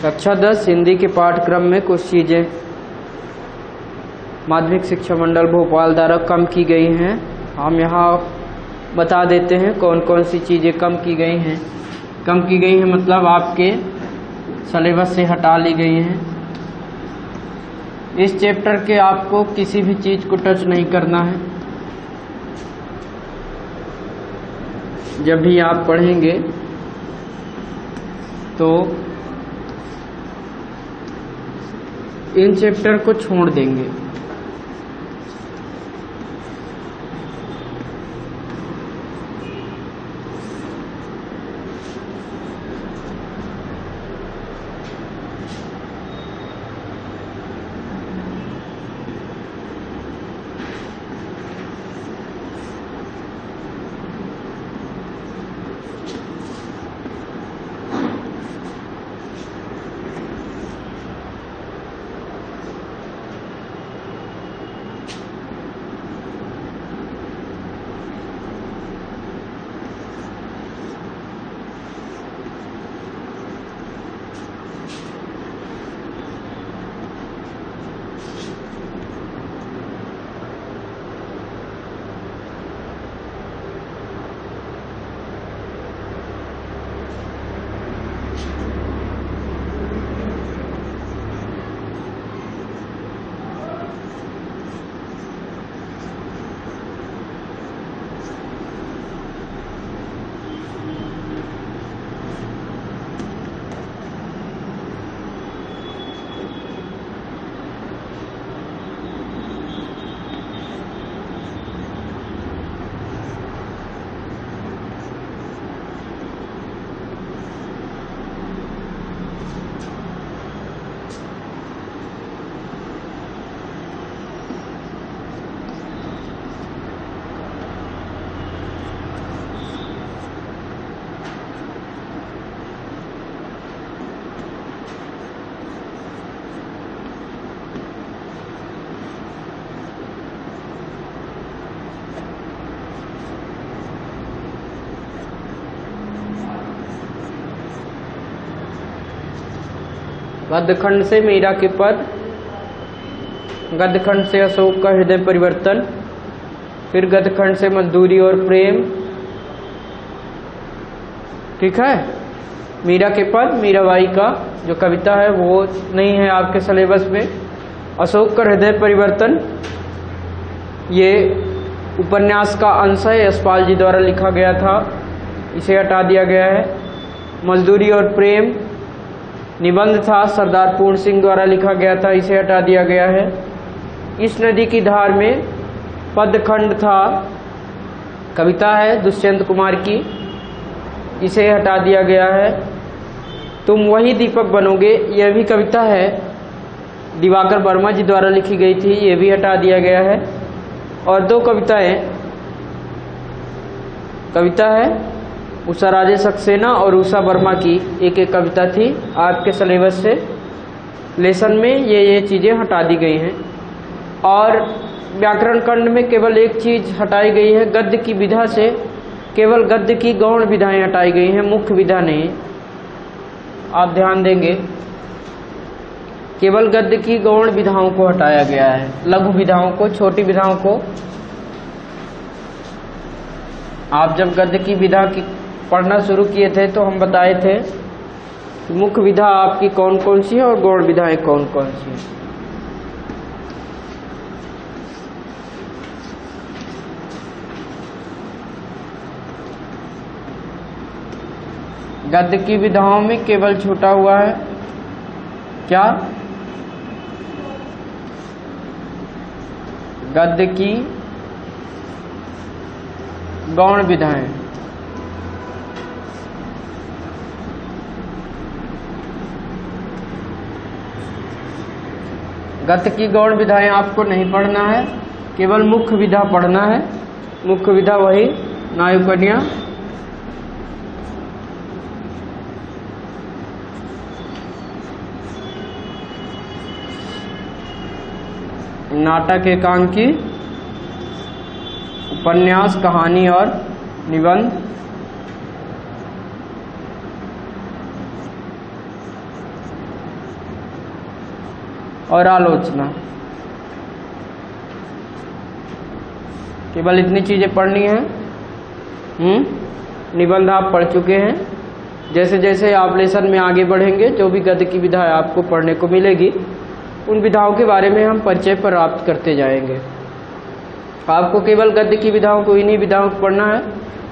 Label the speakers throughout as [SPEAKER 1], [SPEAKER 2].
[SPEAKER 1] कक्षा 10 हिंदी के पाठ्यक्रम में कुछ चीज़ें माध्यमिक शिक्षा मंडल भोपाल द्वारा कम की गई हैं। हम यहाँ बता देते हैं कौन कौन सी चीज़ें कम की गई हैं। कम की गई हैं मतलब आपके सिलेबस से हटा ली गई हैं। इस चैप्टर के आपको किसी भी चीज़ को टच नहीं करना है। जब भी आप पढ़ेंगे तो इन चैप्टर को छोड़ देंगे। गद्यखंड से मीरा के पद, गद्यखंड से अशोक का हृदय परिवर्तन, फिर गद्यखंड से मजदूरी और प्रेम। ठीक है। मीरा के पद मीराबाई का जो कविता है वो नहीं है आपके सिलेबस में। अशोक का हृदय परिवर्तन ये उपन्यास का अंश है, यशपाल जी द्वारा लिखा गया था, इसे हटा दिया गया है। मजदूरी और प्रेम निबंध था, सरदार पूर्ण सिंह द्वारा लिखा गया था, इसे हटा दिया गया है। इस नदी की धार में पदखंड था, कविता है दुष्यंत कुमार की, इसे हटा दिया गया है। तुम वही दीपक बनोगे, यह भी कविता है, दिवाकर वर्मा जी द्वारा लिखी गई थी, यह भी हटा दिया गया है। और दो कविताएं, कविता है उषा राजे सक्सेना और उषा वर्मा की एक एक कविता थी। आपके सिलेबस से लेसन में ये चीज़ें हटा दी गई हैं। और व्याकरण खंड में केवल एक चीज़ हटाई गई है, गद्य की विधा से केवल गद्य की गौण विधाएं हटाई गई हैं, मुख्य विधा नहीं। आप ध्यान देंगे, केवल गद्य की गौण विधाओं को हटाया गया है, लघु विधाओं को, छोटी विधाओं को। आप जब गद्य की विधा की पढ़ना शुरू किए थे तो हम बताए थे कि मुख्य विधा आपकी कौन कौन सी है और गौण विधाएं कौन कौन सी है। गद्य की विधाओं में केवल छूटा हुआ है क्या? गद्य की गौण विधाएं। गद्य की गौण विधाएं आपको नहीं पढ़ना है, केवल मुख्य विधा पढ़ना है। मुख्य विधा वही नायु कन्या, नाटक एकांकी, उपन्यास, कहानी और निबंध, और आलोचना। केवल इतनी चीजें पढ़नी है। निबंध आप पढ़ चुके हैं। जैसे जैसे आप लेसन में आगे बढ़ेंगे, जो भी गद्य की विधाएं आपको पढ़ने को मिलेगी, उन विधाओं के बारे में हम परिचय प्राप्त करते जाएंगे। आपको केवल गद्य की विधाओं को, इन्हीं विधाओं को पढ़ना है,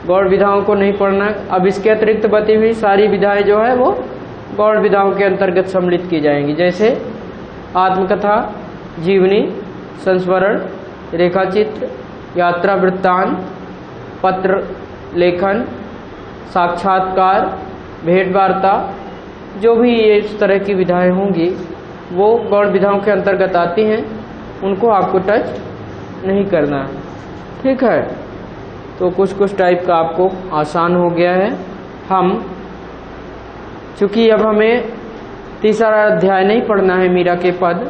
[SPEAKER 1] गौड़ विधाओं को नहीं पढ़ना है। अब इसके अतिरिक्त बती हुई सारी विधाएं जो है वो गौड़ विधाओं के अंतर्गत सम्मिलित की जाएंगी, जैसे आत्मकथा, जीवनी, संस्मरण, रेखाचित्र, यात्रा वृत्तांत, पत्र लेखन, साक्षात्कार, भेंट वार्ता, जो भी इस तरह की विधाएं होंगी वो गौड़ विधाओं के अंतर्गत आती हैं, उनको आपको टच नहीं करना है। ठीक है, तो कुछ कुछ टाइप का आपको आसान हो गया है। हम चूँकि अब हमें तीसरा अध्याय नहीं पढ़ना है मीरा के पद,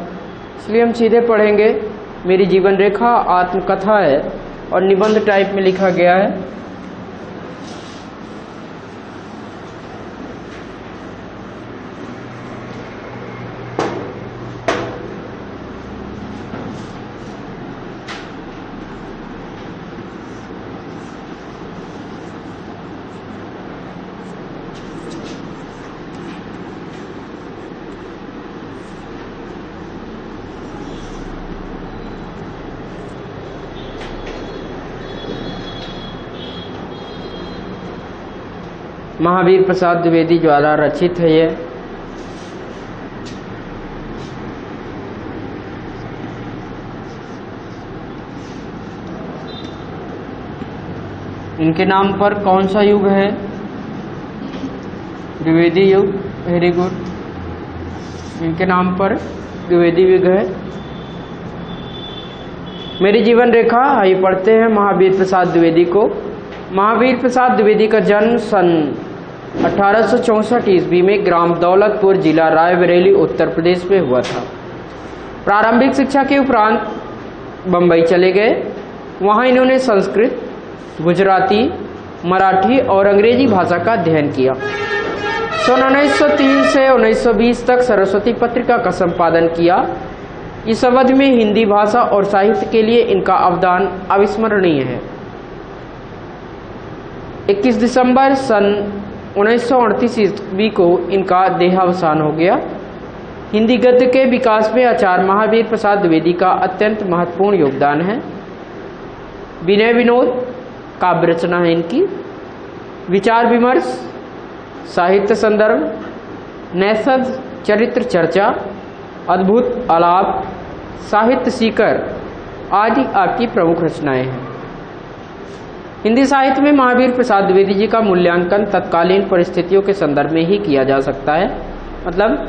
[SPEAKER 1] इसलिए हम सीधे पढ़ेंगे। मेरी जीवन रेखा आत्मकथा है और निबंध टाइप में लिखा गया है। महावीर प्रसाद द्विवेदी द्वारा रचित है ये। इनके नाम पर कौन सा युग है? द्विवेदी युग। Very good. इनके नाम पर द्विवेदी युग है। मेरी जीवन रेखा, आइए पढ़ते हैं महावीर प्रसाद द्विवेदी को। महावीर प्रसाद द्विवेदी का जन्म सन 1864 ईस्वी में ग्राम दौलतपुर, जिला रायबरेली, उत्तर प्रदेश में हुआ था। प्रारंभिक शिक्षा के उपरांत बम्बई चले गए। वहाँ इन्होंने संस्कृत, गुजराती, मराठी और अंग्रेजी भाषा का अध्ययन किया। सन 1903 से 1920 तक सरस्वती पत्रिका का संपादन किया। इस अवधि में हिंदी भाषा और साहित्य के लिए इनका अवदान अविस्मरणीय है। 21 दिसंबर सन 1938 ईस्वी को इनका देहावसान हो गया। हिंदी गद्य के विकास में आचार्य महावीर प्रसाद द्विवेदी का अत्यंत महत्वपूर्ण योगदान है। विनय विनोद काव्य रचना है इनकी। विचार विमर्श, साहित्य संदर्भ, नैसद चरित्र चर्चा, अद्भुत आलाप, साहित्य सीकर आदि आपकी प्रमुख रचनाएं हैं। हिंदी साहित्य में महावीर प्रसाद द्विवेदी जी का मूल्यांकन तत्कालीन परिस्थितियों के संदर्भ में ही किया जा सकता है। मतलब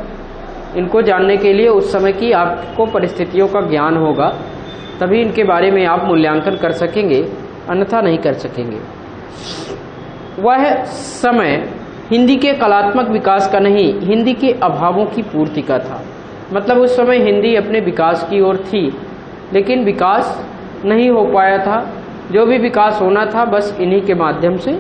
[SPEAKER 1] इनको जानने के लिए उस समय की आपको परिस्थितियों का ज्ञान होगा, तभी इनके बारे में आप मूल्यांकन कर सकेंगे, अन्यथा नहीं कर सकेंगे। वह समय हिंदी के कलात्मक विकास का नहीं, हिंदी के अभावों की पूर्ति का था। मतलब उस समय हिंदी अपने विकास की ओर थी, लेकिन विकास नहीं हो पाया था। जो भी विकास होना था बस इन्हीं के माध्यम से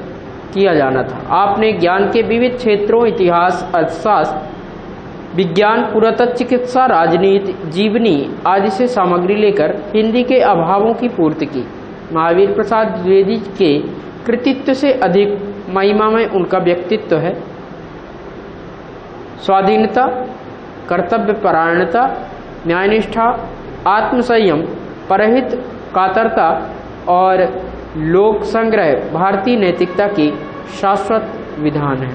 [SPEAKER 1] किया जाना था। आपने ज्ञान के विविध क्षेत्रों, इतिहास, अर्थशास्त्र, विज्ञान, पुरातत्व, चिकित्सा, राजनीति, जीवनी आदि से सामग्री लेकर हिंदी के अभावों की पूर्ति की। महावीर प्रसाद द्विवेदी के कृतित्व से अधिक महिमा में उनका व्यक्तित्व है। स्वाधीनता, कर्तव्य परायणता, न्यायनिष्ठा, आत्मसंयम, परहित कातरता और लोक संग्रह भारतीय नैतिकता की शाश्वत विधान है।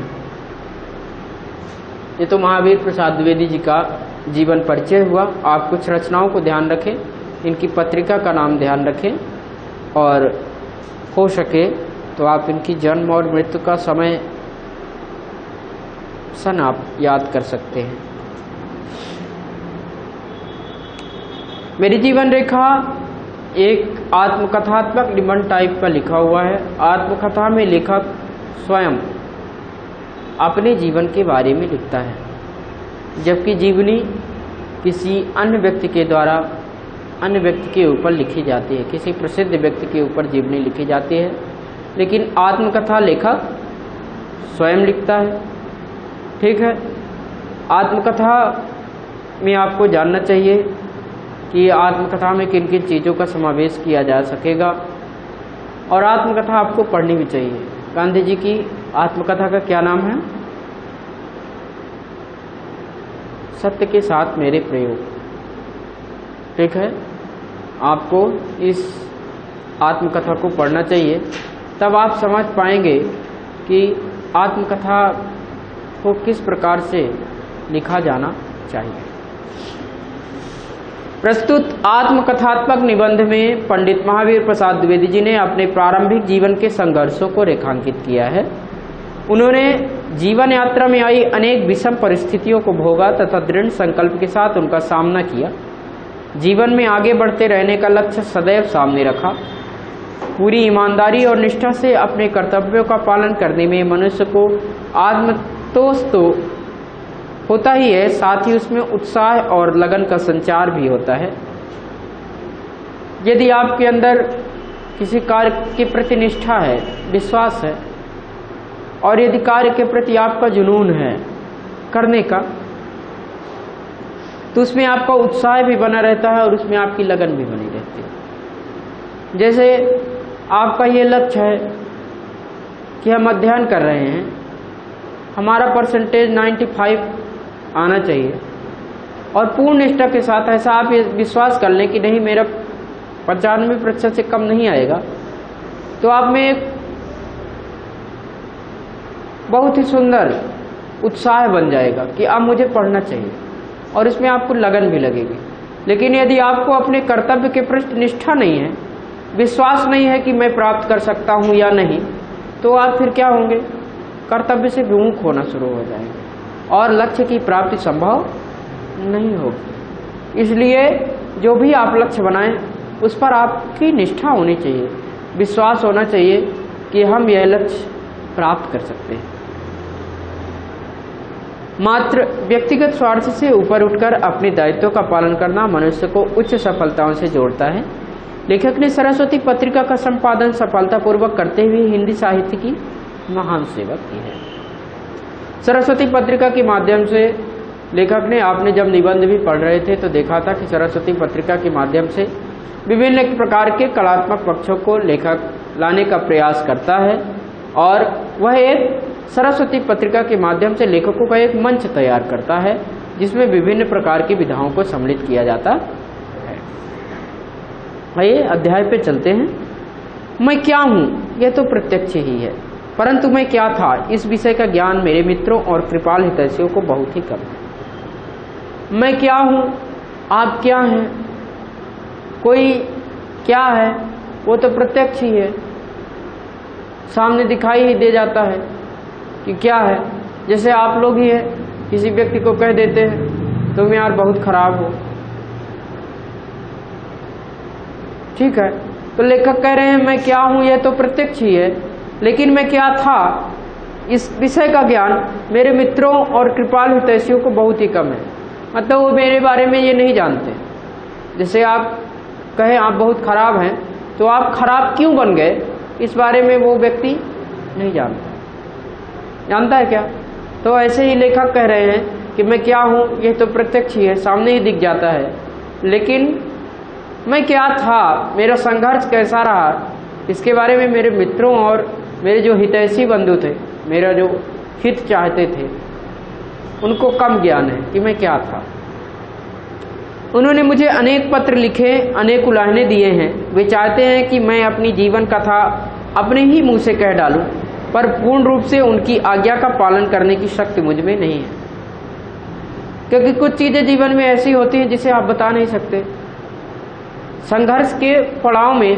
[SPEAKER 1] ये तो महावीर प्रसाद द्विवेदी जी का जीवन परिचय हुआ। आप कुछ रचनाओं को ध्यान रखें, इनकी पत्रिका का नाम ध्यान रखें, और हो सके तो आप इनकी जन्म और मृत्यु का समय सन आप याद कर सकते हैं। मेरी जीवन रेखा एक आत्मकथात्मक निबंध टाइप का लिखा हुआ है। आत्मकथा में लेखक स्वयं अपने जीवन के बारे में लिखता है, जबकि जीवनी किसी अन्य व्यक्ति के द्वारा अन्य व्यक्ति के ऊपर लिखी जाती है। किसी प्रसिद्ध व्यक्ति के ऊपर जीवनी लिखी जाती है, लेकिन आत्मकथा लेखक स्वयं लिखता है। ठीक है, आत्मकथा में आपको जानना चाहिए कि आत्मकथा में किन किन चीज़ों का समावेश किया जा सकेगा, और आत्मकथा आपको पढ़नी भी चाहिए। गांधी जी की आत्मकथा का क्या नाम है? सत्य के साथ मेरे प्रयोग। ठीक है, आपको इस आत्मकथा को पढ़ना चाहिए, तब आप समझ पाएंगे कि आत्मकथा को किस प्रकार से लिखा जाना चाहिए। प्रस्तुत आत्मकथात्मक निबंध में पंडित महावीर प्रसाद द्विवेदी जी ने अपने प्रारंभिक जीवन के संघर्षों को रेखांकित किया है। उन्होंने जीवन यात्रा में आई अनेक विषम परिस्थितियों को भोगा तथा दृढ़ संकल्प के साथ उनका सामना किया। जीवन में आगे बढ़ते रहने का लक्ष्य सदैव सामने रखा। पूरी ईमानदारी और निष्ठा से अपने कर्तव्यों का पालन करने में मनुष्य को आत्मतोष तो होता ही है, साथ ही उसमें उत्साह और लगन का संचार भी होता है। यदि आपके अंदर किसी कार्य के प्रति निष्ठा है, विश्वास है, और यदि कार्य के प्रति आपका जुनून है करने का, तो उसमें आपका उत्साह भी बना रहता है और उसमें आपकी लगन भी बनी रहती है। जैसे आपका ये लक्ष्य है कि हम अध्ययन कर रहे हैं, हमारा परसेंटेज 95 आना चाहिए, और पूर्ण निष्ठा के साथ ऐसा आप ये विश्वास कर लें कि नहीं, मेरा 95% से कम नहीं आएगा, तो आप में एक बहुत ही सुंदर उत्साह बन जाएगा कि अब मुझे पढ़ना चाहिए, और इसमें आपको लगन भी लगेगी। लेकिन यदि आपको अपने कर्तव्य के प्रति निष्ठा नहीं है, विश्वास नहीं है कि मैं प्राप्त कर सकता हूँ या नहीं, तो आप फिर क्या होंगे? कर्तव्य से विमुख होना शुरू हो जाएंगे और लक्ष्य की प्राप्ति संभव नहीं होगी। इसलिए जो भी आप लक्ष्य बनाएं, उस पर आपकी निष्ठा होनी चाहिए, विश्वास होना चाहिए कि हम यह लक्ष्य प्राप्त कर सकते हैं। मात्र व्यक्तिगत स्वार्थ से ऊपर उठकर अपने दायित्वों का पालन करना मनुष्य को उच्च सफलताओं से जोड़ता है। लेखक ने सरस्वती पत्रिका का संपादन सफलतापूर्वक करते हुए हिंदी साहित्य की महान सेवा की है। सरस्वती पत्रिका के माध्यम से लेखक ने, आपने जब निबंध भी पढ़ रहे थे तो देखा था कि सरस्वती पत्रिका के माध्यम से विभिन्न प्रकार के कलात्मक पक्षों को लेखक लाने का प्रयास करता है, और वह एक सरस्वती पत्रिका के माध्यम से लेखकों का एक मंच तैयार करता है जिसमें विभिन्न प्रकार की विधाओं को सम्मिलित किया जाता है। आइए अध्याय पे चलते हैं। मैं क्या हूँ, यह तो प्रत्यक्ष ही है, परंतु मैं क्या था, इस विषय का ज्ञान मेरे मित्रों और कृपाल हितैषियों को बहुत ही कम है। मैं क्या हूँ, आप क्या हैं, कोई क्या है, वो तो प्रत्यक्ष ही है, सामने दिखाई ही दे जाता है कि क्या है। जैसे आप लोग ही है, किसी व्यक्ति को कह देते हैं तुम यार बहुत खराब हो, ठीक है, तो लेखक कह रहे हैं मैं क्या हूँ, यह तो प्रत्यक्ष ही है, लेकिन मैं क्या था, इस विषय का ज्ञान मेरे मित्रों और कृपाल हितैषियों को बहुत ही कम है। मतलब वो मेरे बारे में ये नहीं जानते। जैसे आप कहें आप बहुत खराब हैं, तो आप खराब क्यों बन गए, इस बारे में वो व्यक्ति नहीं जानता है क्या? तो ऐसे ही लेखक कह रहे हैं कि मैं क्या हूँ, यह तो प्रत्यक्ष ही है, सामने ही दिख जाता है, लेकिन मैं क्या था, मेरा संघर्ष कैसा रहा, इसके बारे में मेरे मित्रों और मेरे जो हितैषी बंधु थे, मेरा जो हित चाहते थे, उनको कम ज्ञान है कि मैं क्या था। उन्होंने मुझे अनेक पत्र लिखे, अनेक उलाहने दिए हैं। वे चाहते हैं कि मैं अपनी जीवन कथा अपने ही मुंह से कह डालूं, पर पूर्ण रूप से उनकी आज्ञा का पालन करने की शक्ति मुझ में नहीं है, क्योंकि कुछ चीज़ें जीवन में ऐसी होती हैं जिसे आप बता नहीं सकते। संघर्ष के पड़ाव में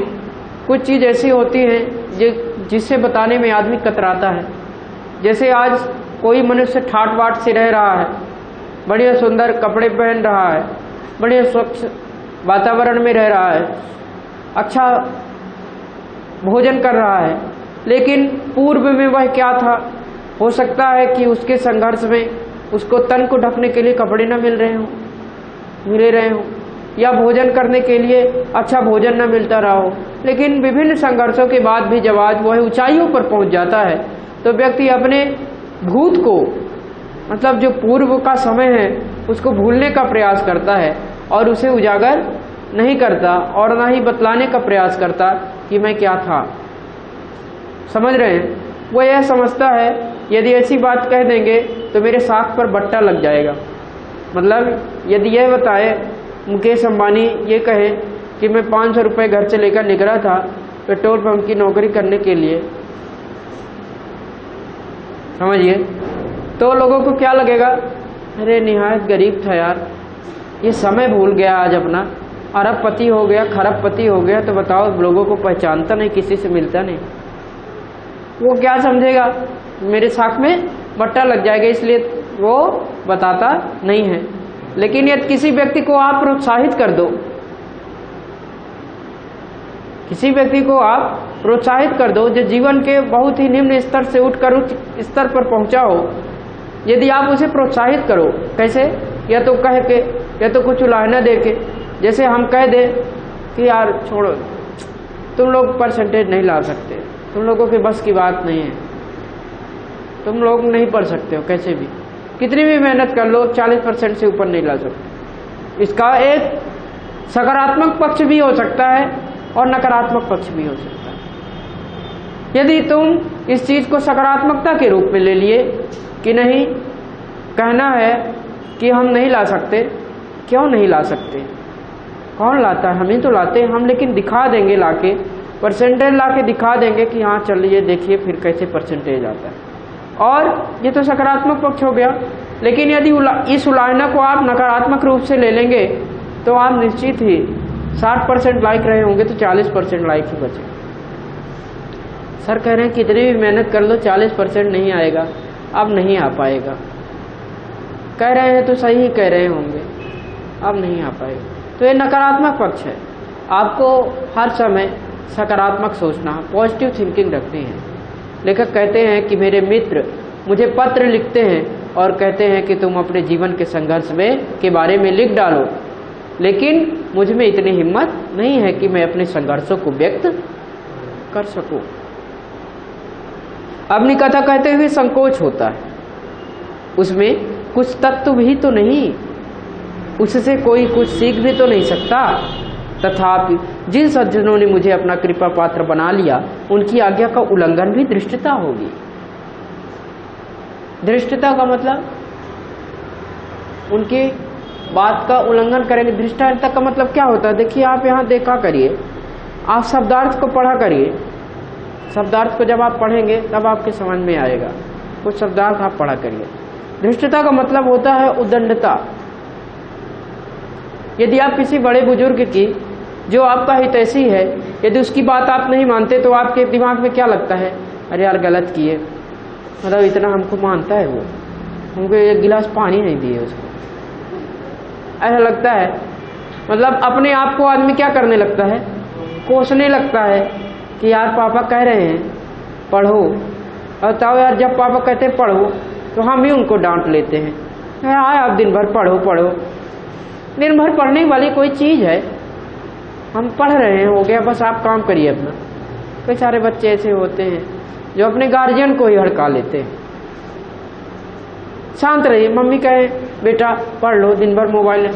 [SPEAKER 1] कुछ चीज़ ऐसी होती हैं जिससे बताने में आदमी कतराता है। जैसे आज कोई मनुष्य ठाट बाट से रह रहा है, बढ़िया सुंदर कपड़े पहन रहा है, बढ़िया स्वच्छ वातावरण में रह रहा है, अच्छा भोजन कर रहा है, लेकिन पूर्व में वह क्या था, हो सकता है कि उसके संघर्ष में उसको तन को ढकने के लिए कपड़े न मिल रहे हों, या भोजन करने के लिए अच्छा भोजन न मिलता रहा हो। लेकिन विभिन्न संघर्षों के बाद भी जब आज वह ऊंचाइयों पर पहुंच जाता है, तो व्यक्ति अपने भूत को, मतलब जो पूर्व का समय है, उसको भूलने का प्रयास करता है और उसे उजागर नहीं करता और ना ही बतलाने का प्रयास करता कि मैं क्या था। समझ रहे हैं? वो यह समझता है यदि ऐसी बात कह देंगे तो मेरे साख पर बट्टा लग जाएगा। मतलब यदि यह बताए, मुकेश अंबानी ये कहे कि मैं 500 रुपये घर से लेकर निकला था पेट्रोल पंप की नौकरी करने के लिए, समझिए, तो लोगों को क्या लगेगा, अरे निहायत गरीब था यार, ये समय भूल गया आज अपना, अरबपति हो गया, खरबपति हो गया, तो बताओ लोगों को पहचानता नहीं, किसी से मिलता नहीं। वो क्या समझेगा, मेरे साख में बट्टा लग जाएगा, इसलिए वो बताता नहीं है। लेकिन यदि किसी व्यक्ति को आप प्रोत्साहित कर दो, किसी व्यक्ति को आप प्रोत्साहित कर दो जो जीवन के बहुत ही निम्न स्तर से उठकर उच्च स्तर पर पहुंचा हो, यदि आप उसे प्रोत्साहित करो, कैसे, या तो कह के, या तो कुछ उलाहना दे के, जैसे हम कह दें कि यार छोड़ो, तुम लोग परसेंटेज नहीं ला सकते, तुम लोगों के बस की बात नहीं है, तुम लोग नहीं पढ़ सकते हो, कैसे भी कितनी भी मेहनत कर लो 40% से ऊपर नहीं ला सकते। इसका एक सकारात्मक पक्ष भी हो सकता है और नकारात्मक पक्ष भी हो सकता है। यदि तुम इस चीज को सकारात्मकता के रूप में ले लिए कि नहीं, कहना है कि हम नहीं ला सकते, क्यों नहीं ला सकते, कौन लाता है, हम ही तो लाते हैं हम, लेकिन दिखा देंगे लाके, परसेंटेज लाके दिखा देंगे कि हाँ चलिए देखिए फिर कैसे परसेंटेज आता है, और ये तो सकारात्मक पक्ष हो गया। लेकिन यदि इस उलाहना को आप नकारात्मक रूप से ले लेंगे तो आप निश्चित ही 60% लाइक रहे होंगे तो 40% लाइक ही बचे। सर कह रहे हैं कितनी भी मेहनत कर लो 40% नहीं आएगा, अब नहीं आ पाएगा। कह रहे हैं तो सही ही कह रहे होंगे, अब नहीं आ पाएगा। तो ये नकारात्मक पक्ष है। आपको हर समय सकारात्मक सोचना, पॉजिटिव थिंकिंग रखनी है। लेखक कहते हैं कि मेरे मित्र मुझे पत्र लिखते हैं और कहते हैं कि तुम अपने जीवन के संघर्ष में के बारे में लिख डालो, लेकिन मुझ में इतनी हिम्मत नहीं है कि मैं अपने संघर्षों को व्यक्त कर सकूं। अपनी कथा कहते हुए संकोच होता है, उसमें कुछ तत्व भी तो नहीं, उससे कोई कुछ सीख भी तो नहीं सकता। तथापि जिन सज्जनों ने मुझे अपना कृपा पात्र बना लिया उनकी आज्ञा का उल्लंघन भी धृष्टता होगी। धृष्टता का मतलब उनकी बात का उल्लंघन करेंगे। धृष्टता का मतलब क्या होता है, देखिए आप यहाँ देखा करिए, आप शब्दार्थ को पढ़ा करिए, शब्दार्थ को जब आप पढ़ेंगे तब आपके समझ में आएगा। कुछ शब्दार्थ आप पढ़ा करिए। धृष्टता का मतलब होता है उद्दंडता। यदि आप किसी बड़े बुजुर्ग की जो आपका हितैषी है, यदि उसकी बात आप नहीं मानते तो आपके दिमाग में क्या लगता है, अरे यार गलत किए, मतलब इतना हमको मानता है वो, हमको एक गिलास पानी नहीं दिए उसको, ऐसा लगता है। मतलब अपने आप को आदमी क्या करने लगता है, कोसने लगता है कि यार पापा कह रहे हैं पढ़ो, और बताओ यार जब पापा कहते हैं पढ़ो तो हम भी उनको डांट लेते हैं, हाँ आप दिन भर पढ़ो पढ़ो। दिन भर पढ़ने वाली कोई चीज़ है, हम पढ़ रहे हैं, हो गया, बस आप काम करिए अपना। कई सारे बच्चे ऐसे होते हैं जो अपने गार्जियन को ही हड़का लेते हैं। शांत रहिए, मम्मी कहे बेटा पढ़ लो, दिन भर मोबाइल है,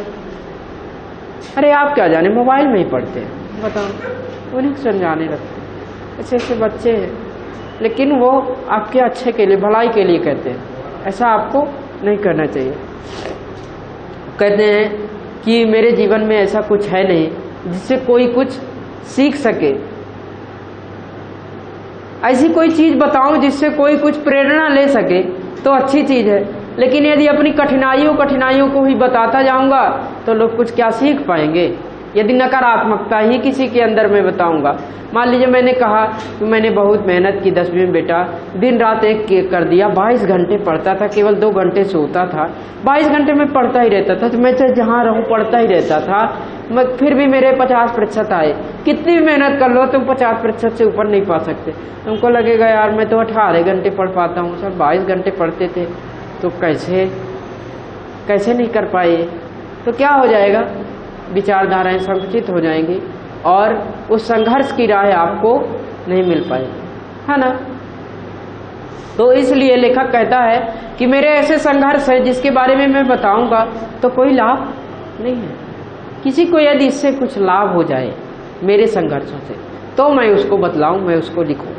[SPEAKER 1] अरे आप क्या जाने मोबाइल में ही पढ़ते हैं, बताओ, उन्हें समझाने लगते हैं। ऐसे ऐसे बच्चे हैं, लेकिन वो आपके अच्छे के लिए, भलाई के लिए कहते हैं, ऐसा आपको नहीं करना चाहिए। कहते हैं कि मेरे जीवन में ऐसा कुछ है नहीं जिससे कोई कुछ सीख सके, ऐसी कोई चीज़ बताऊं जिससे कोई कुछ प्रेरणा ले सके तो अच्छी चीज़ है। लेकिन यदि अपनी कठिनाइयों को ही बताता जाऊंगा तो लोग कुछ क्या सीख पाएंगे। यदि नकारात्मकता ही किसी के अंदर मैं बताऊंगा, मान लीजिए मैंने कहा कि मैंने बहुत मेहनत की 10वीं में बेटा, दिन रात एक कर दिया, 22 घंटे पढ़ता था, केवल 2 घंटे सोता था, 22 घंटे में पढ़ता ही रहता था, तो मैं चाहे जहाँ रहूँ पढ़ता ही रहता था, मैं फिर भी मेरे 50% आए। कितनी भी मेहनत कर लो तुम 50% से ऊपर नहीं पा सकते। तुमको लगेगा यार मैं तो 18 घंटे पढ़ पाता हूँ, सर 22 घंटे पढ़ते थे तो कैसे नहीं कर पाए। तो क्या हो जाएगा, विचारधाराएं संकुचित हो जाएंगी और उस संघर्ष की राह आपको नहीं मिल पाएगी, है ना। तो इसलिए लेखक कहता है कि मेरे ऐसे संघर्ष है जिसके बारे में मैं बताऊंगा तो कोई लाभ नहीं है। किसी को यदि इससे कुछ लाभ हो जाए मेरे संघर्षों से तो मैं उसको बतलाऊं, मैं उसको लिखूं।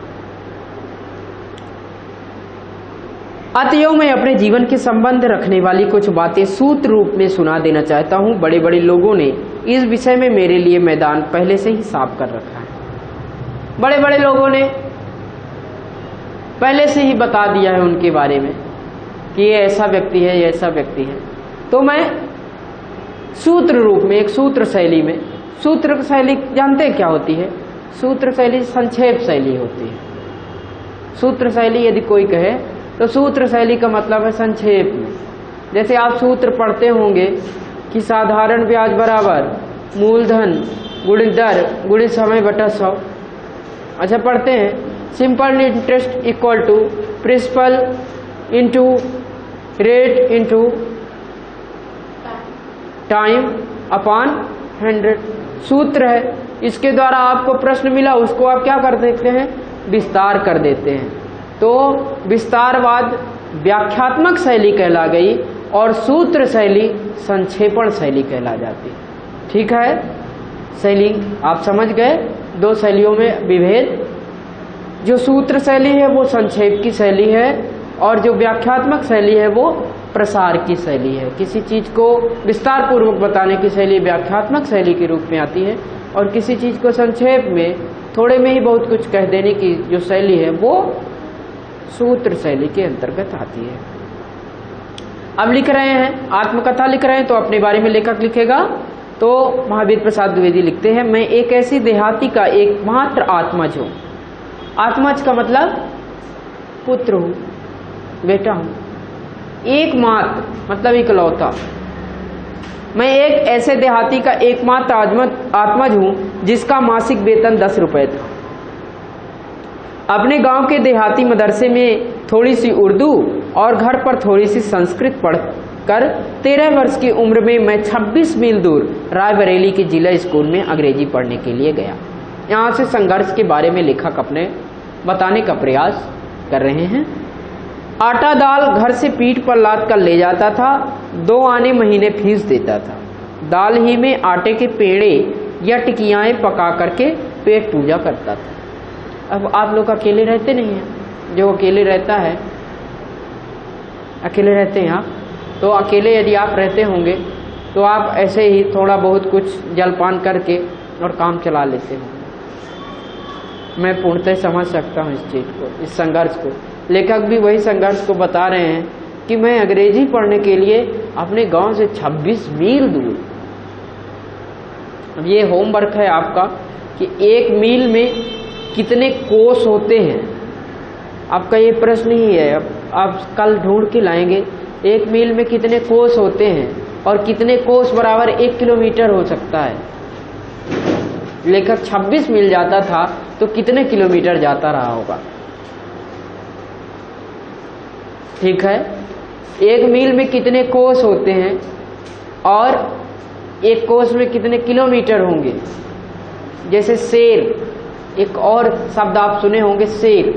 [SPEAKER 1] अतएव मैं अपने जीवन के संबंध रखने वाली कुछ बातें सूत्र रूप में सुना देना चाहता हूं। बड़े बड़े लोगों ने इस विषय में मेरे लिए मैदान पहले से ही साफ कर रखा है। बड़े बड़े लोगों ने पहले से ही बता दिया है उनके बारे में कि ये ऐसा व्यक्ति है, ये ऐसा व्यक्ति है। तो मैं सूत्र रूप में, एक सूत्र शैली में, सूत्र शैली जानते हैं क्या होती है? सूत्र शैली संक्षेप शैली होती है। सूत्र शैली यदि कोई कहे तो सूत्र शैली का मतलब है संक्षेप में। जैसे आप सूत्र पढ़ते होंगे कि साधारण ब्याज बराबर मूलधन गुणित दर गुणित समय बटा 100। अच्छा पढ़ते हैं, simple interest equal to principal into rate into time upon 100 सूत्र है। इसके द्वारा आपको प्रश्न मिला, उसको आप क्या कर देते हैं? विस्तार कर देते हैं। तो विस्तारवाद व्याख्यात्मक शैली कहला गई और सूत्र शैली संक्षेपण शैली कहला जाती है। ठीक है, शैली आप समझ गए, दो शैलियों में विभेद। जो सूत्र शैली है वो संक्षेप की शैली है और जो व्याख्यात्मक शैली है वो प्रसार की शैली है। किसी चीज को विस्तार पूर्वक बताने की शैली व्याख्यात्मक शैली के रूप में आती है और किसी चीज को संक्षेप में थोड़े में ही बहुत कुछ कह देने की जो शैली है वो सूत्र शैली के अंतर्गत आती है। अब लिख रहे हैं, आत्मकथा लिख रहे हैं तो अपने बारे में लेखक लिखेगा। तो महावीर प्रसाद द्विवेदी लिखते हैं, मैं एक ऐसी देहाती का एकमात्र आत्मज हूँ। आत्मज का मतलब पुत्र हूँ, बेटा हूँ। एकमात्र मतलब इकलौता। मैं एक ऐसे देहाती का एकमात्र आत्मज हूँ जिसका मासिक वेतन 10 रुपये था। अपने गांव के देहाती मदरसे में थोड़ी सी उर्दू और घर पर थोड़ी सी संस्कृत पढ़कर 13 वर्ष की उम्र में मैं 26 मील दूर रायबरेली के जिला स्कूल में अंग्रेजी पढ़ने के लिए गया। यहाँ से संघर्ष के बारे में लेखक अपने बताने का प्रयास कर रहे हैं। आटा दाल घर से पीठ पर लाद कर ले जाता था, 2 आने महीने फीस देता था। दाल ही में आटे के पेड़े या टिकियाएँ पका करके पेट पूजा करता था। अब आप लोग अकेले रहते नहीं हैं, जो अकेले रहता है, अकेले रहते हैं आप, तो अकेले यदि आप रहते होंगे तो आप ऐसे ही थोड़ा बहुत कुछ जलपान करके और काम चला लेते होंगे। मैं पूर्णतः समझ सकता हूँ इस चीज़ को, इस संघर्ष को। लेखक भी वही संघर्ष को बता रहे हैं कि मैं अंग्रेजी पढ़ने के लिए अपने गांव से 26 मील दूर। अब ये होमवर्क है आपका कि 1 मील में कितने कोस होते हैं। आपका ये प्रश्न ही है, अब आप कल ढूंढ के लाएंगे 1 मील में कितने कोस होते हैं और कितने कोस बराबर 1 किलोमीटर हो सकता है। लेखक 26 मील जाता था तो कितने किलोमीटर जाता रहा होगा। ठीक है, 1 मील में कितने कोस होते हैं और 1 कोस में कितने किलोमीटर होंगे। जैसे शेर, एक और शब्द आप सुने होंगे शेर।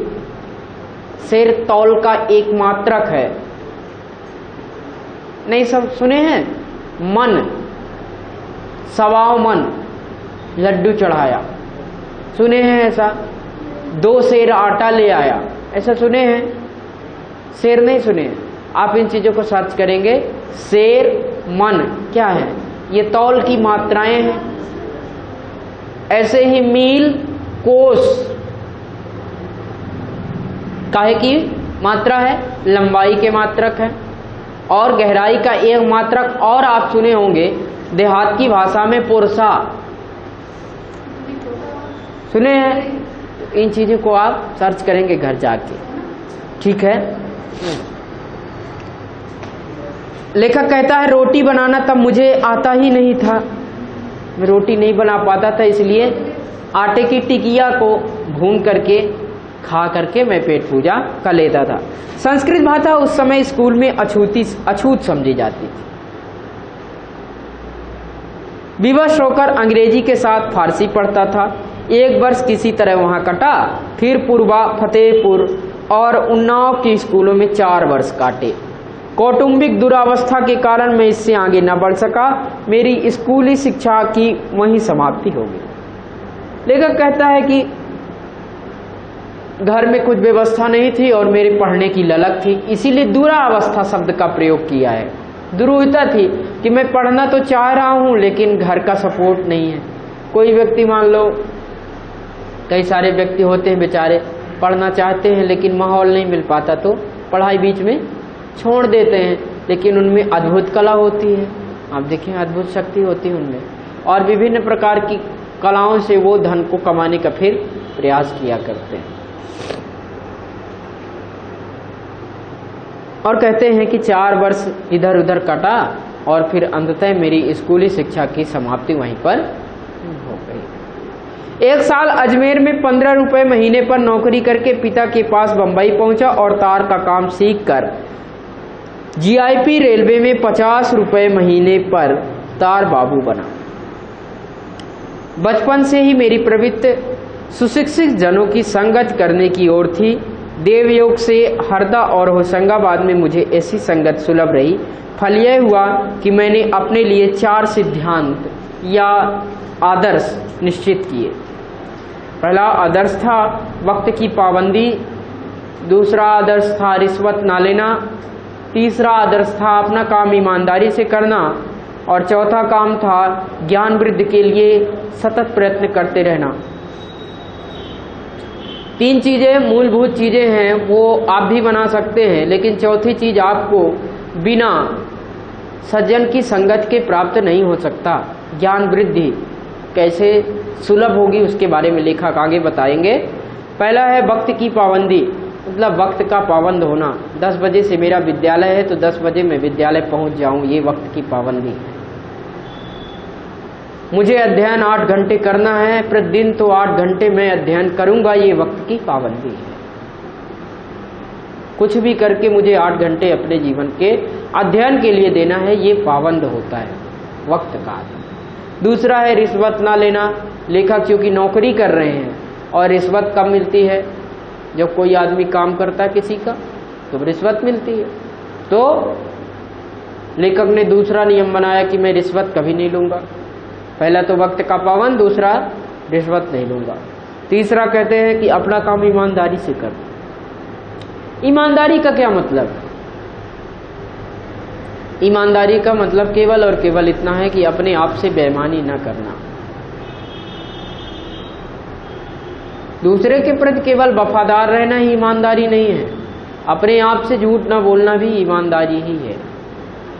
[SPEAKER 1] शेर तौल का एक मात्रक है, नहीं सब सुने हैं। मन, 1.25 मन लड्डू चढ़ाया, सुने हैं ऐसा। 2 शेर आटा ले आया, ऐसा सुने हैं। शेर नहीं सुने हैं। आप इन चीजों को सर्च करेंगे। शेर, मन क्या है, ये तौल की मात्राएं हैं। ऐसे ही मील, कोस काहे की मात्रा है, लंबाई के मात्रक है। और गहराई का एक मात्रक और आप सुने होंगे देहात की भाषा में पुरसा, सुने हैं। इन चीजों को आप सर्च करेंगे घर जाके। ठीक है, लेखक कहता है रोटी बनाना तब मुझे आता ही नहीं था। मैं रोटी नहीं बना पाता था, इसलिए आटे की टिकिया को भून करके खा करके मैं पेट पूजा कर लेता था। संस्कृत भाषा उस समय स्कूल में अछूत समझी जाती थी। विवश होकर अंग्रेजी के साथ फारसी पढ़ता था। 1 वर्ष किसी तरह वहां कटा, फिर पूर्वा, फतेहपुर और उन्नाव के स्कूलों में 4 वर्ष काटे। कौटुंबिक दुरावस्था के कारण मैं इससे आगे न बढ़ सका। मेरी स्कूली शिक्षा की वहीं समाप्ति हो गई। लेखक कहता है कि घर में कुछ व्यवस्था नहीं थी और मेरे पढ़ने की ललक थी, इसीलिए दुरावस्था शब्द का प्रयोग किया है। दुरूहता थी कि मैं पढ़ना तो चाह रहा हूं लेकिन घर का सपोर्ट नहीं है। कोई व्यक्ति, मान लो कई सारे व्यक्ति होते हैं बेचारे, पढ़ना चाहते हैं लेकिन माहौल नहीं मिल पाता तो पढ़ाई बीच में छोड़ देते हैं, लेकिन उनमें अद्भुत कला होती है। आप देखें, अद्भुत शक्ति होती है उनमें, और विभिन्न प्रकार की कलाओं से वो धन को कमाने का फिर प्रयास किया करते हैं। और कहते हैं कि 4 वर्ष इधर उधर कटा और फिर अंततः मेरी स्कूली शिक्षा की समाप्ति वहीं पर हो गई। 1 साल अजमेर में 15 रुपए महीने पर नौकरी करके पिता के पास बंबई पहुंचा और तार का काम सीखकर जीआईपी रेलवे में 50 रुपए महीने पर तार बाबू बना। बचपन से ही मेरी प्रवृत्ति सुशिक्षित जनों की संगत करने की ओर थी। देवयोग से हरदा और होशंगाबाद में मुझे ऐसी संगत सुलभ रही। फल यह हुआ कि मैंने अपने लिए 4 सिद्धांत या आदर्श निश्चित किए। पहला आदर्श था वक्त की पाबंदी, दूसरा आदर्श था रिश्वत ना लेना, तीसरा आदर्श था अपना काम ईमानदारी से करना, और चौथा काम था ज्ञान वृद्धि के लिए सतत प्रयत्न करते रहना। 3 चीज़ें मूलभूत चीज़ें हैं, वो आप भी बना सकते हैं, लेकिन चौथी चीज़ आपको बिना सज्जन की संगत के प्राप्त नहीं हो सकता। ज्ञान वृद्धि कैसे सुलभ होगी उसके बारे में लेखक आगे बताएंगे। पहला है वक्त की पाबंदी, मतलब वक्त का पाबंद होना। 10 बजे से मेरा विद्यालय है तो 10 बजे मैं विद्यालय पहुंच जाऊं, ये वक्त की पाबंदी है। मुझे अध्ययन 8 घंटे करना है प्रतिदिन, तो 8 घंटे मैं अध्ययन करूंगा, ये वक्त की पाबंदी है। कुछ भी करके मुझे 8 घंटे अपने जीवन के अध्ययन के लिए देना है, ये पाबंद होता है वक्त का। दूसरा है रिश्वत ना लेना। लेखक क्योंकि नौकरी कर रहे हैं और रिश्वत कब मिलती है? जब कोई आदमी काम करता है किसी का तो रिश्वत मिलती है। तो लेखक ने दूसरा नियम बनाया कि मैं रिश्वत कभी नहीं लूंगा। पहला तो वक्त का पाबंद, दूसरा रिश्वत नहीं लूंगा। तीसरा कहते हैं कि अपना काम ईमानदारी से कर। ईमानदारी का क्या मतलब? ईमानदारी का मतलब केवल और केवल इतना है कि अपने आप से बेईमानी न करना, दूसरे के प्रति केवल वफादार रहना ही ईमानदारी नहीं है। अपने आप से झूठ न बोलना भी ईमानदारी ही है।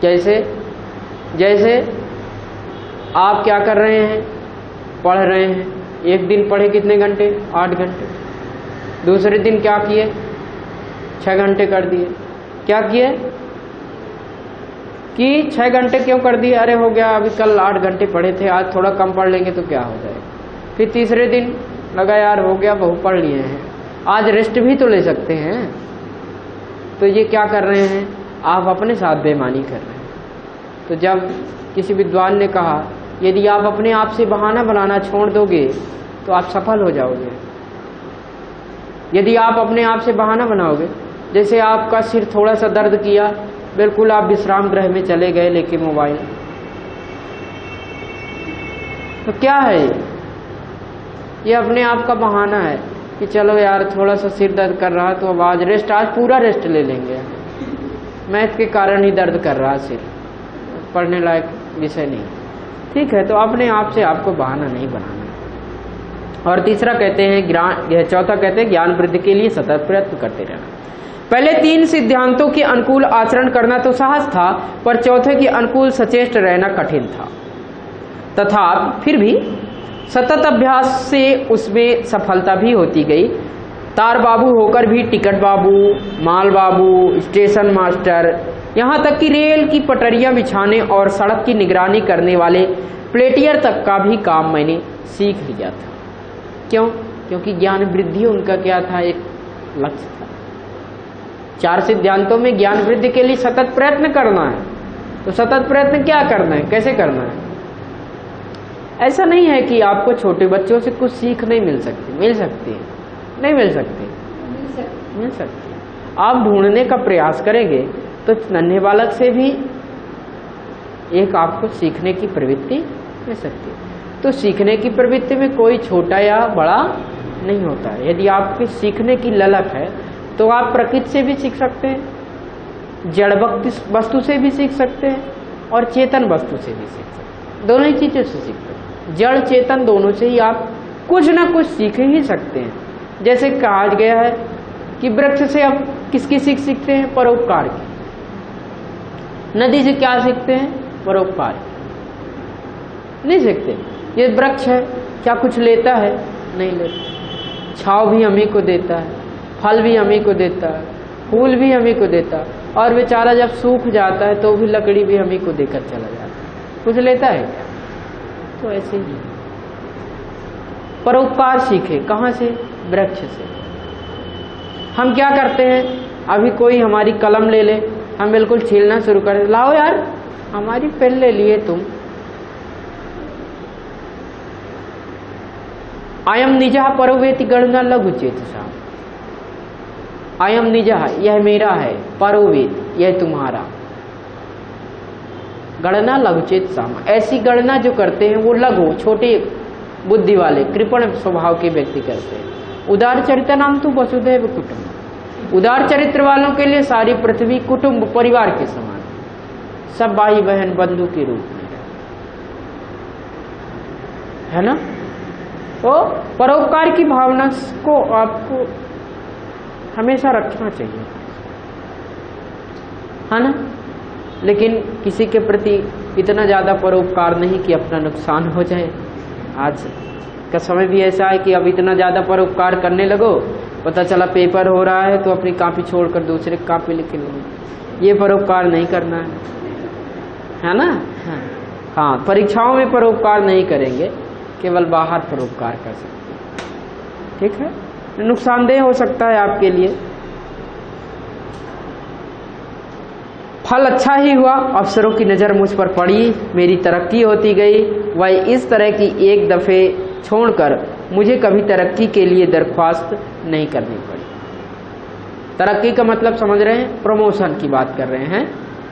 [SPEAKER 1] जैसे आप क्या कर रहे हैं? पढ़ रहे हैं। एक दिन पढ़े कितने घंटे? 8 घंटे। दूसरे दिन क्या किए? 6 घंटे कर दिए। क्या किए कि 6 घंटे क्यों कर दिए? अरे हो गया, अभी कल 8 घंटे पढ़े थे, आज थोड़ा कम पढ़ लेंगे तो क्या हो जाएगा। फिर तीसरे दिन लगा यार हो गया, बहुत पढ़ लिए हैं, आज रेस्ट भी तो ले सकते हैं। तो ये क्या कर रहे हैं? आप अपने साथ बेईमानी कर रहे हैं। तो जब किसी विद्वान ने कहा यदि आप अपने आप से बहाना बनाना छोड़ दोगे तो आप सफल हो जाओगे। यदि आप अपने आप से बहाना बनाओगे, जैसे आपका सिर थोड़ा सा दर्द किया, बिल्कुल आप विश्राम गृह में चले गए लेके मोबाइल, तो क्या है ये अपने आप का बहाना है कि चलो यार थोड़ा सा सिर दर्द कर रहा तो अब आज रेस्ट, आज पूरा रेस्ट ले लेंगे, मैथ के कारण ही दर्द कर रहा सिर, पढ़ने लायक विषय नहीं। ठीक है, तो अपने आप से आपको बहाना नहीं बनाना। और तीसरा कहते हैं चौथा कहते हैं ज्ञान वृद्धि के लिए सतत प्रयत्न करते रहना। पहले 3 सिद्धांतों के अनुकूल आचरण करना तो सहज था, पर चौथे के अनुकूल सचेष्ट रहना कठिन था। तथा फिर भी सतत अभ्यास से उसमें सफलता भी होती गई। तार बाबू होकर भी टिकट बाबू, माल बाबू, स्टेशन मास्टर, यहाँ तक कि रेल की पटरियाँ बिछाने और सड़क की निगरानी करने वाले प्लेटियर तक का भी काम मैंने सीख लिया था। क्यों? क्योंकि ज्ञान वृद्धि उनका क्या था? एक लक्ष्य था। 4 सिद्धांतों में ज्ञान वृद्धि के लिए सतत प्रयत्न करना है। तो सतत प्रयत्न क्या करना है, कैसे करना है? ऐसा नहीं है कि आपको छोटे बच्चों से कुछ सीख नहीं मिल सकती। मिल सकती है? नहीं मिल सकती? मिल सकती है। आप ढूंढने का प्रयास करेंगे तो नन्हे बालक से भी एक आपको सीखने की प्रवृत्ति मिल सकती है। तो सीखने की प्रवृत्ति में कोई छोटा या बड़ा नहीं होता है। यदि आपकी सीखने की ललक है तो आप प्रकृति से भी सीख सकते हैं, जड़ वस्तु से भी सीख सकते हैं और चेतन वस्तु से भी सीख सकते हैं। दोनों ही चीज़ों से सीखते हैं। जड़ चेतन दोनों से ही आप कुछ ना कुछ सीख ही सकते हैं। जैसे कहा गया है कि वृक्ष से आप किसकी सीख सीखते हैं? परोपकार की। नदी से क्या सीखते हैं? परोपकार की। नहीं सीखते। ये वृक्ष है, क्या कुछ लेता है? नहीं लेता। छांव भी हमें को देता है, फल भी हमें को देता है, फूल भी हमें को देता है, और बेचारा जब सूख जाता है तो भी लकड़ी भी हमें को देकर चला जाता है। कुछ लेता है क्या? तो ऐसे ही परोपकार सीखे। कहाँ से? वृक्ष से। हम क्या करते हैं? अभी कोई हमारी कलम ले ले, हम बिल्कुल छीलना शुरू कर, लाओ यार हमारी पेन ले लिए तुम। अयम निजः परोवेति गणना लघु चेतसा। अयम निजः, यह मेरा है, परोवेत, यह तुम्हारा। गणना लघु चेतसा, ऐसी गणना जो करते हैं वो लघु, छोटे बुद्धि वाले, कृपण स्वभाव के व्यक्ति करते हैं। उदार चरित्र नाम तो वसुधैव कुटुंब। उदार चरित्र वालों के लिए सारी पृथ्वी कुटुंब, परिवार के समान, सब भाई बहन बंधु के रूप में है ना। तो परोपकार की भावना को आपको हमेशा रखना चाहिए, है ना। लेकिन किसी के प्रति इतना ज़्यादा परोपकार नहीं कि अपना नुकसान हो जाए। आज का समय भी ऐसा है कि अब इतना ज़्यादा परोपकार करने लगो, पता चला पेपर हो रहा है तो अपनी कॉपी छोड़कर दूसरे कॉपी लिखे लगो। ये परोपकार नहीं करना है ना। हाँ, परीक्षाओं में परोपकार नहीं करेंगे, केवल बाहर परोपकार कर सकते हैं। ठीक है, नुकसानदेह हो सकता है आपके लिए। फल अच्छा ही हुआ, अफसरों की नज़र मुझ पर पड़ी, मेरी तरक्की होती गई। वह इस तरह की एक दफ़े छोड़कर मुझे कभी तरक्की के लिए दरख्वास्त नहीं करनी पड़ी। तरक्की का मतलब समझ रहे हैं? प्रमोशन की बात कर रहे हैं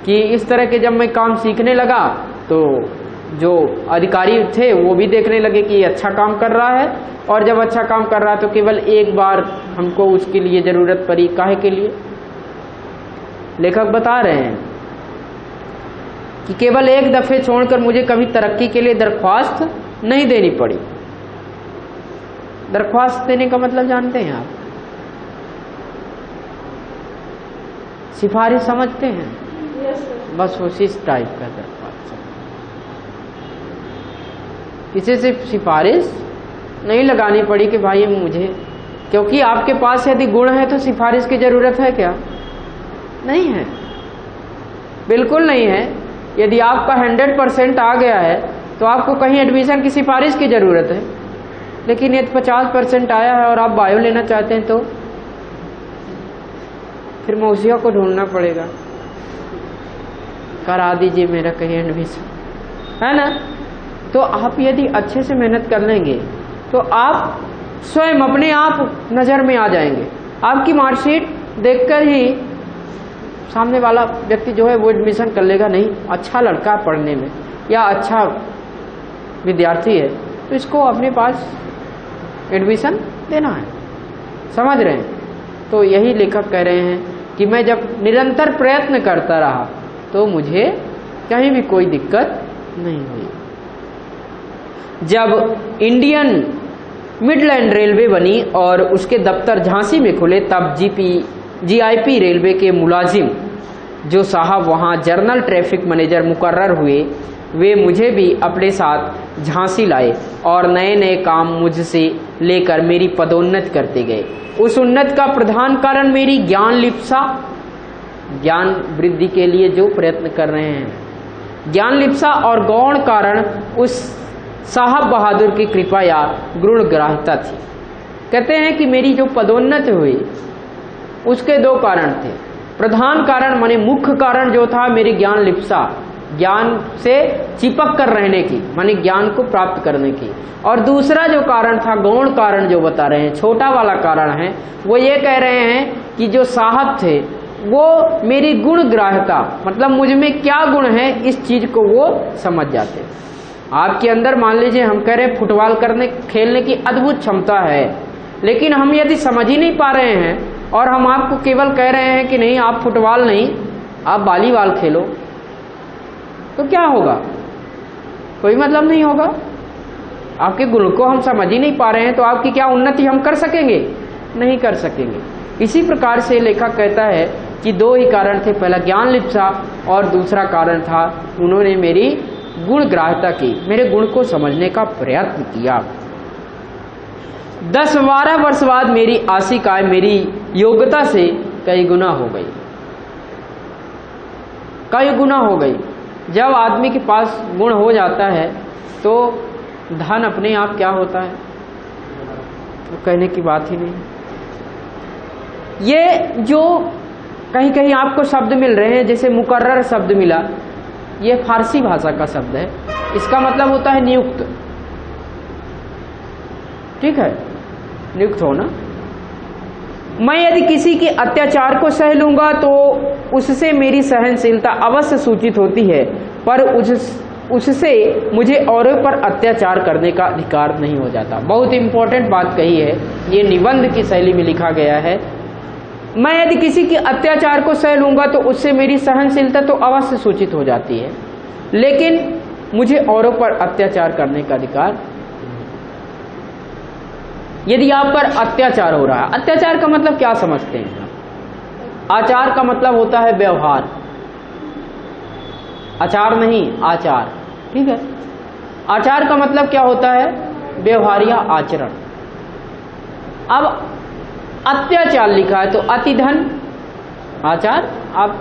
[SPEAKER 1] कि इस तरह के जब मैं काम सीखने लगा तो जो अधिकारी थे वो भी देखने लगे कि ये अच्छा काम कर रहा है, और जब अच्छा काम कर रहा है तो केवल एक बार हमको उसके लिए ज़रूरत पड़ी। काहे के लिए? लेखक बता रहे हैं कि केवल एक दफ़े छोड़कर मुझे कभी तरक्की के लिए दरख्वास्त नहीं देनी पड़ी। दरख्वास्त देने का मतलब जानते हैं आप? सिफारिश समझते हैं? बस उसी टाइप का दरख्वास्त। किसी से सिफारिश नहीं लगानी पड़ी कि भाई मुझे, क्योंकि आपके पास यदि गुण है तो सिफारिश की जरूरत है क्या? नहीं है, बिल्कुल नहीं है। यदि आपका 100% आ गया है तो आपको कहीं एडमिशन की सिफारिश की जरूरत है। लेकिन यदि 50% आया है और आप बायो लेना चाहते हैं तो फिर मौसिया को ढूंढना पड़ेगा, करा दीजिए मेरा कहीं एडमिशन, है ना। तो आप यदि अच्छे से मेहनत कर लेंगे तो आप स्वयं अपने आप नज़र में आ जाएंगे। आपकी मार्कशीट देखकर ही सामने वाला व्यक्ति जो है वो एडमिशन कर लेगा। नहीं, अच्छा लड़का पढ़ने में या अच्छा विद्यार्थी है तो इसको अपने पास एडमिशन देना है। समझ रहे हैं? तो यही लेखक कह रहे हैं कि मैं जब निरंतर प्रयत्न करता रहा तो मुझे कहीं भी कोई दिक्कत नहीं हुई। जब इंडियन मिडलैंड रेलवे बनी और उसके दफ्तर झांसी में खुले तब जीआईपी रेलवे के मुलाजिम जो साहब वहाँ जर्नल ट्रैफिक मैनेजर मुकर्रर हुए, वे मुझे भी अपने साथ झांसी लाए और नए नए काम मुझसे लेकर मेरी पदोन्नति करते गए। उस उन्नति का प्रधान कारण मेरी ज्ञान लिप्सा, ज्ञान वृद्धि के लिए जो प्रयत्न कर रहे हैं, ज्ञान लिप्सा, और गौण कारण उस साहब बहादुर की कृपा या गुणग्राह्यता थी। कहते हैं कि मेरी जो पदोन्नति हुई उसके दो कारण थे। प्रधान कारण माने मुख्य कारण जो था मेरी ज्ञान लिप्सा, ज्ञान से चिपक कर रहने की, माने ज्ञान को प्राप्त करने की। और दूसरा जो कारण था, गौण कारण जो बता रहे हैं, छोटा वाला कारण है, वो ये कह रहे हैं कि जो साहब थे वो मेरी गुण ग्राह्यता, मतलब मुझ में क्या गुण है इस चीज को वो समझ जाते। आपके अंदर मान लीजिए हम कह रहे हैं फुटबॉल खेलने की अद्भुत क्षमता है, लेकिन हम यदि समझ ही नहीं पा रहे हैं और हम आपको केवल कह रहे हैं कि नहीं आप फुटबॉल नहीं आप वॉलीबॉल खेलो, तो क्या होगा? कोई मतलब नहीं होगा। आपके गुण को हम समझ ही नहीं पा रहे हैं तो आपकी क्या उन्नति हम कर सकेंगे? नहीं कर सकेंगे। इसी प्रकार से लेखक कहता है कि दो ही कारण थे, पहला ज्ञान लिप्सा और दूसरा कारण था उन्होंने मेरी गुण ग्राह्यता की, मेरे गुण को समझने का प्रयत्न किया। 10-12 वर्ष बाद मेरी आशिकाएं मेरी योग्यता से कई गुना हो गई, कई गुना हो गई। जब आदमी के पास गुण हो जाता है तो धन अपने आप क्या होता है, तो कहने की बात ही नहीं। ये जो कहीं कहीं आपको शब्द मिल रहे हैं, जैसे मुकर्रर शब्द मिला, ये फारसी भाषा का शब्द है, इसका मतलब होता है नियुक्त। ठीक है, नियुक्त होना। मैं यदि किसी के अत्याचार को सह लूंगा तो उससे मेरी सहनशीलता अवश्य सूचित होती है, पर उससे मुझे औरों पर अत्याचार करने का अधिकार नहीं हो जाता। बहुत इंपॉर्टेंट बात कही है, ये निबंध की शैली में लिखा गया है। मैं यदि किसी के अत्याचार को सह लूंगा तो उससे मेरी सहनशीलता तो अवश्य सूचित हो जाती है, लेकिन मुझे औरों पर अत्याचार करने का अधिकार। यदि आप पर अत्याचार हो रहा है, अत्याचार का मतलब क्या समझते हैं? आचार का मतलब होता है व्यवहार, आचार नहीं आचार। ठीक है, आचार का मतलब क्या होता है? व्यवहार या आचरण। अब अत्याचार लिखा है तो अतिधन आचार आप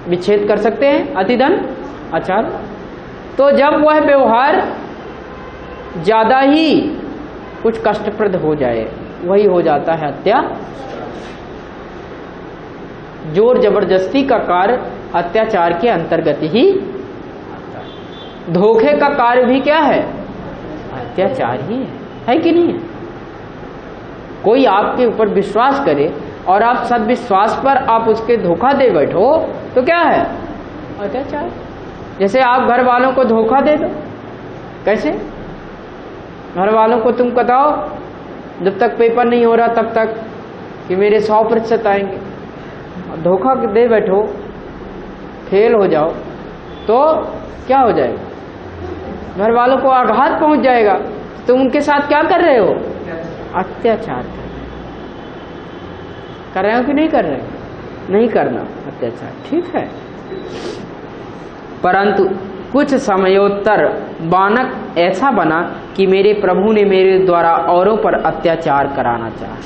[SPEAKER 1] विच्छेद कर सकते हैं, अतिधन आचार। तो जब वह व्यवहार ज्यादा ही कुछ कष्टप्रद हो जाए वही हो जाता है अत्याचार। जोर जबरदस्ती का कार्य अत्याचार के अंतर्गत ही आता है। धोखे का कार्य भी क्या है? अत्याचार ही है कि नहीं है? कोई आपके ऊपर विश्वास करे और आप सद्विश्वास पर आप उसके धोखा दे बैठो तो क्या है? अत्याचार। जैसे आप घर वालों को धोखा दे दो, कैसे? घर वालों को तुम बताओ जब तक पेपर नहीं हो रहा तब तक कि मेरे 100% आएंगे, धोखा दे बैठो, फेल हो जाओ तो क्या हो जाएगा? घर वालों को आघात पहुंच जाएगा। तुम उनके साथ क्या कर रहे हो? अत्याचार कर रहे हो कि नहीं कर रहे? नहीं करना अत्याचार, ठीक है। परंतु कुछ समयोत्तर बानक ऐसा बना कि मेरे प्रभु ने मेरे द्वारा औरों पर अत्याचार कराना चाहा।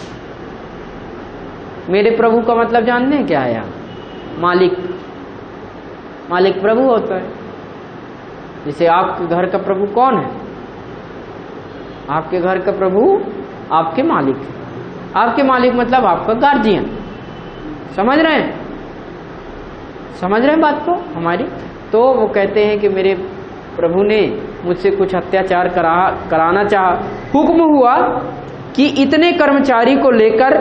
[SPEAKER 1] मेरे प्रभु का मतलब जानते हैं क्या है? यहाँ मालिक, मालिक प्रभु होता है। जैसे आपके घर का प्रभु कौन है? आपके घर का प्रभु आपके मालिक है। आपके मालिक मतलब आपका गार्जियन। समझ रहे हैं? समझ रहे हैं बात को हमारी? तो वो कहते हैं कि मेरे प्रभु ने मुझसे कुछ अत्याचार कराना चाहा। हुक्म हुआ कि इतने कर्मचारी को लेकर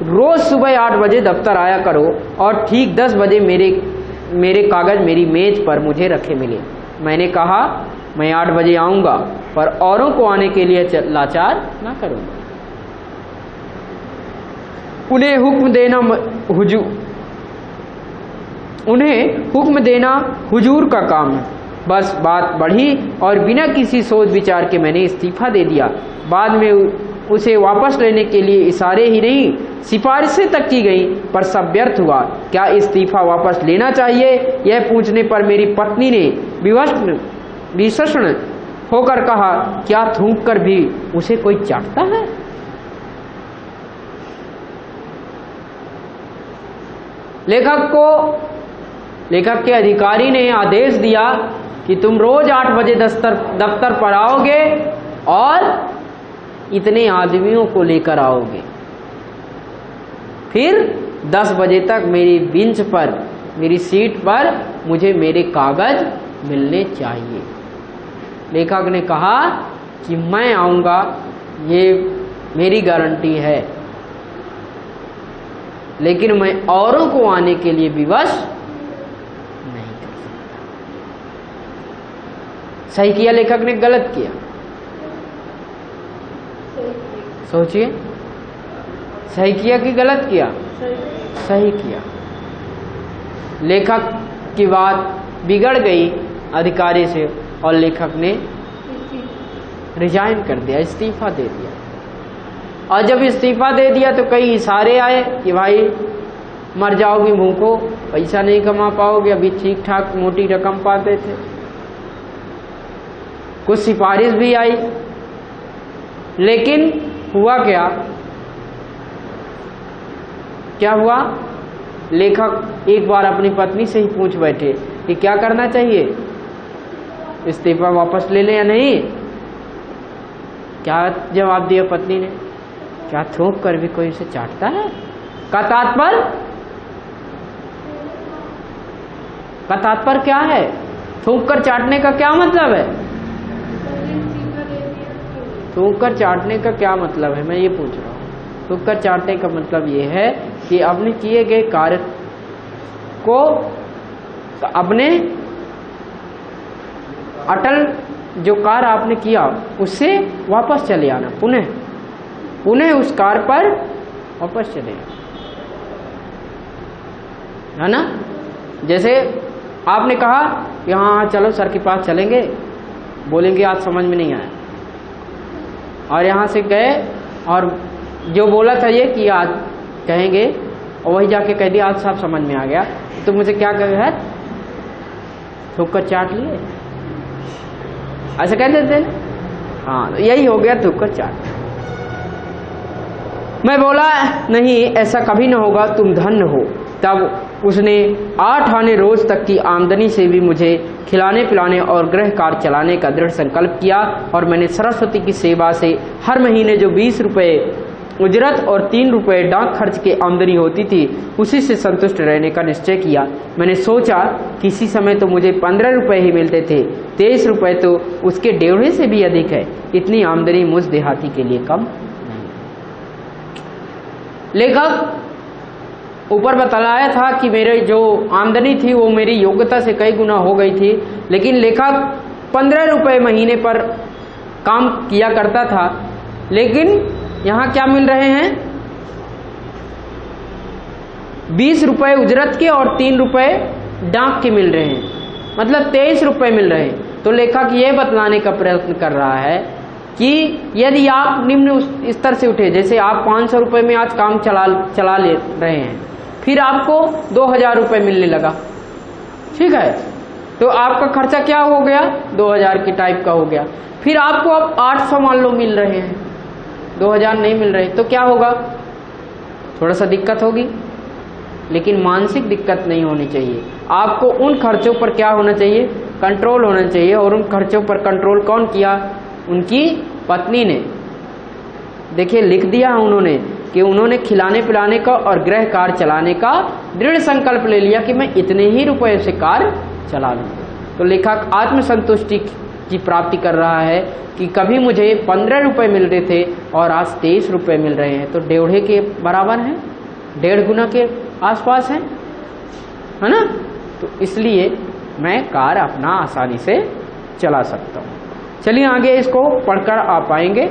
[SPEAKER 1] रोज सुबह 8 बजे दफ्तर आया करो और ठीक 10 बजे मेरे कागज मेरी मेज पर मुझे रखे मिले। मैंने कहा मैं 8 बजे आऊंगा, पर औरों को आने के लिए लाचार ना करूंगा। उन्हें हुक्म देना हुजूर का काम है। बस बात बढ़ी और बिना किसी सोच विचार के मैंने इस्तीफा दे दिया। बाद में उसे वापस लेने के लिए इशारे ही नहीं सिफारिशें तक की गई, पर सब व्यर्थ हुआ। क्या इस्तीफा वापस लेना चाहिए, यह पूछने पर मेरी पत्नी ने विषण होकर कहा, क्या थूक कर भी उसे कोई चाटता है? लेखक के अधिकारी ने आदेश दिया कि तुम रोज 8 बजे दफ्तर पर आओगे और इतने आदमियों को लेकर आओगे। फिर 10 बजे तक मेरी बेंच पर, मेरी सीट पर मुझे मेरे कागज मिलने चाहिए। लेखक ने कहा कि मैं आऊँगा, ये मेरी गारंटी है, लेकिन मैं औरों को आने के लिए विवश नहीं कर सकता। सही किया लेखक ने, गलत किया? सोचिए, सही किया कि गलत किया? सही किया। लेखक की बात बिगड़ गई अधिकारी से और लेखक ने रिजाइन कर दिया, इस्तीफा दे दिया। और जब इस्तीफा दे दिया तो कई इशारे आए कि भाई मर जाओगे भूखो, पैसा नहीं कमा पाओगे, अभी ठीक ठाक मोटी रकम पाते थे। कुछ सिफारिश भी आई, लेकिन हुआ क्या? क्या हुआ? लेखक एक बार अपनी पत्नी से ही पूछ बैठे कि क्या करना चाहिए, इस्तीफा वापस ले लें या नहीं? क्या जवाब दिया पत्नी ने? क्या थूक कर भी कोई उसे चाटता है? का तात्पर्य क्या है? थूक कर चाटने का क्या मतलब है? थूक कर चाटने का क्या मतलब है, मैं ये पूछ रहा हूँ। थूक कर चाटने का मतलब ये है कि अपने किए गए कार्य को अपने अटल जो कार्य आपने किया उससे वापस चले आना, पुनः उस कार्य पर वापस चले आना, है ना? जैसे आपने कहा कि हाँ चलो सर के पास चलेंगे, बोलेंगे आज समझ में नहीं आया, और यहाँ से गए और जो बोला था ये कि आज कहेंगे और वही जाके कह दिया आज साहब समझ में आ गया, तो मुझे क्या कहे, थूक कर चाट लिए, ऐसा कह देते हैं। हाँ, यही हो गया थूक कर चाट। मैं बोला नहीं, ऐसा कभी ना होगा, तुम धन्य हो। तब उसने 8 आने रोज तक की आमदनी से भी मुझे खिलाने पिलाने और गृह कार्य चलाने का दृढ़ संकल्प किया, और मैंने सरस्वती की सेवा से हर महीने जो 20 रुपये उजरत और 3 रुपये डाक खर्च की आमदनी होती थी उसी से संतुष्ट रहने का निश्चय किया। मैंने सोचा किसी समय तो मुझे 15 रुपये ही मिलते थे, 23 रुपये तो उसके 1.5 से भी अधिक है। इतनी आमदनी मुझ देहाती के लिए कम नहीं। लेखक ऊपर बताया था कि मेरे जो आमदनी थी वो मेरी योग्यता से कई गुना हो गई थी, लेकिन लेखक 15 रुपये महीने पर काम किया करता था, लेकिन यहाँ क्या मिल रहे हैं, 20 रुपये उजरत के और 3 रुपये डाक के मिल रहे हैं, मतलब 23 रुपये मिल रहे हैं। तो लेखक ये बतलाने का प्रयत्न कर रहा है कि यदि आप निम्न स्तर से उठे, जैसे आप 500 रुपये में आज काम चला ले रहे हैं, फिर आपको 2000 रुपये मिलने लगा, ठीक है, तो आपका खर्चा क्या हो गया, 2000 की टाइप का हो गया। फिर आपको अब 800 मान लो मिल रहे हैं, 2000 नहीं मिल रहे, तो क्या होगा, थोड़ा सा दिक्कत होगी, लेकिन मानसिक दिक्कत नहीं होनी चाहिए। आपको उन खर्चों पर क्या होना चाहिए, कंट्रोल होना चाहिए। और उन खर्चों पर कंट्रोल कौन किया, उनकी पत्नी ने। देखिए लिख दिया उन्होंने कि उन्होंने खिलाने पिलाने का और गृह कार्य चलाने का दृढ़ संकल्प ले लिया कि मैं इतने ही रुपए से कार्य चला लूँगा। तो लेखक आत्मसंतुष्टि की प्राप्ति कर रहा है कि कभी मुझे 15 रुपये मिल रहे थे और आज 23 रुपये मिल रहे हैं, तो 1.5 के बराबर हैं, 1.5 गुना के आसपास है ना। तो इसलिए मैं कार्य अपना आसानी से चला सकता हूँ। चलिए आगे इसको पढ़कर आप आएंगे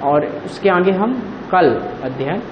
[SPEAKER 1] और इसके आगे हम कल अध्ययन